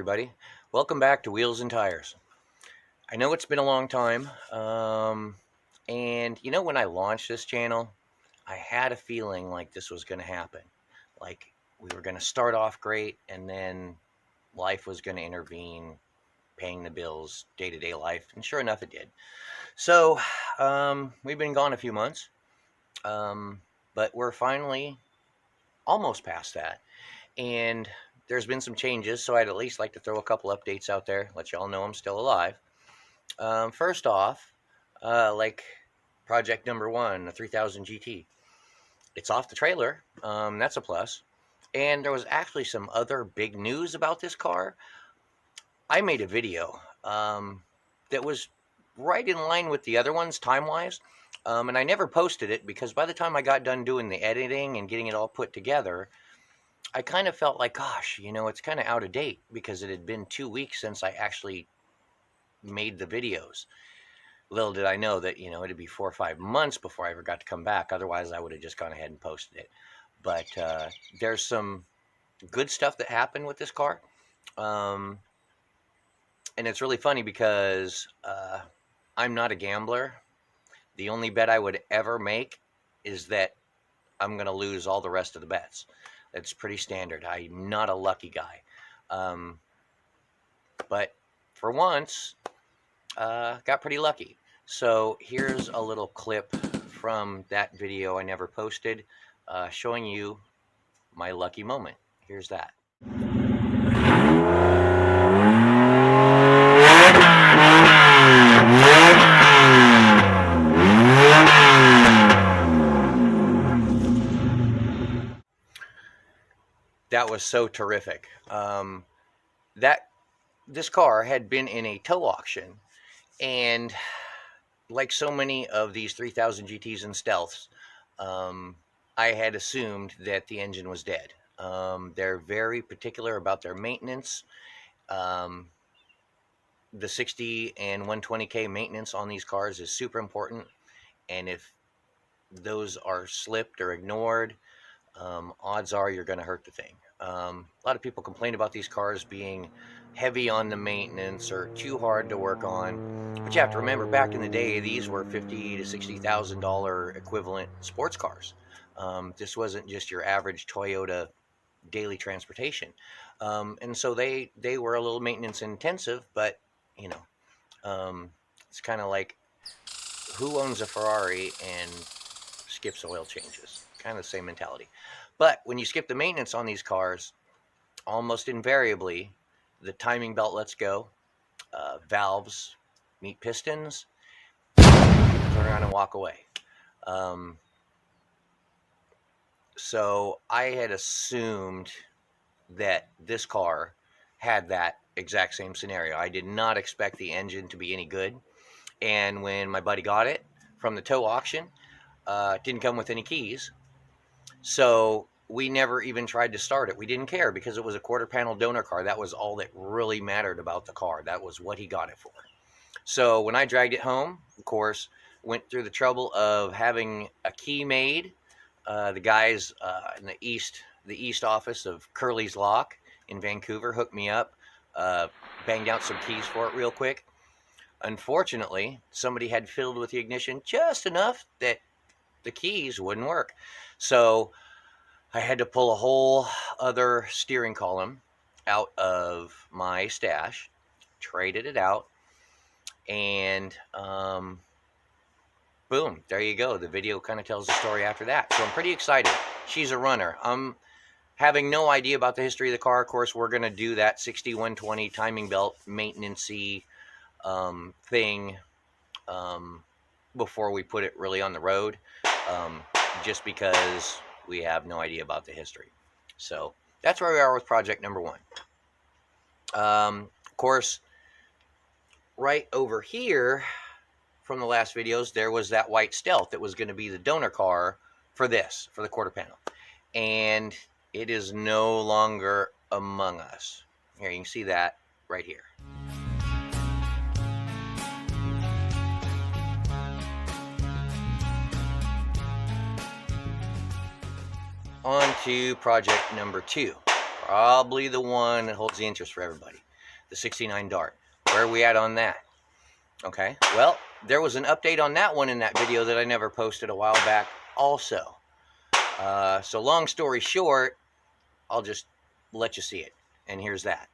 everybody. Welcome back to Wheels and Tires. I know it's been a long time, and when I launched this channel, I had a feeling like this was going to happen. Like we were going to start off great, and then life was going to intervene, paying the bills, day-to-day life, and sure enough, it did. So we've been gone a few months, but we're finally almost past that. And there's been some changes, so I'd at least like to throw a couple updates out there, let y'all know I'm still alive. First off, like project number one, the 3000 GT. It's off the trailer. That's a plus. And there was actually some other big news about this car. I made a video that was right in line with the other ones time-wise. And I never posted it because by the time I got done doing the editing and getting it all put together, I kind of felt like, gosh, it's kind of out of date because it had been 2 weeks since I actually made the videos. Little did I know that, it'd be 4 or 5 months before I ever got to come back. Otherwise, I would have just gone ahead and posted it. But there's some good stuff that happened with this car. And it's really funny because I'm not a gambler. The only bet I would ever make is that I'm going to lose all the rest of the bets. It's pretty standard. I'm not a lucky guy. But for once, got pretty lucky. So here's a little clip from that video I never posted, showing you my lucky moment. Here's that. That was so terrific. This car had been in a tow auction, and like so many of these 3000 GTs and Stealths, I had assumed that the engine was dead. They're very particular about their maintenance. The 60 and 120K maintenance on these cars is super important, and if those are slipped or ignored, odds are you're going to hurt the thing. A lot of people complain about these cars being heavy on the maintenance or too hard to work on, but you have to remember, back in the day, these were $50,000 to $60,000 equivalent sports cars. This wasn't just your average Toyota daily transportation, and so they were a little maintenance intensive. But it's kind of like, who owns a Ferrari and skips oil changes? Kind of the same mentality. But when you skip the maintenance on these cars, almost invariably, the timing belt lets go, valves meet pistons, turn around and walk away. So I had assumed that this car had that exact same scenario. I did not expect the engine to be any good. And when my buddy got it from the tow auction, it didn't come with any keys. So we never even tried to start it. We didn't care because it was a quarter panel donor car. That was all that really mattered about the car. That was what he got it for. So when I dragged it home, of course, went through the trouble of having a key made. The guys in the east office of Curly's Lock in Vancouver hooked me up, banged out some keys for it real quick. Unfortunately, somebody had fiddled with the ignition just enough that the keys wouldn't work. So I had to pull a whole other steering column out of my stash, traded it out, and boom, there you go. The video kind of tells the story after that. So I'm pretty excited. She's a runner. I'm having no idea about the history of the car. Of course, we're going to do that 60-120 timing belt maintenance-y thing before we put it really on the road, just because we have no idea about the history. So that's where we are with project number one. Of course, right over here from the last videos, there was that white Stealth that was going to be the donor car for the quarter panel. And it is no longer among us. Here, you can see that right here. On to project number two, probably the one that holds the interest for everybody. the 69 Dart. Where are we at on that? Okay, well, there was an update on that one in that video that I never posted a while back also. So long story short, I'll just let you see it. And here's that.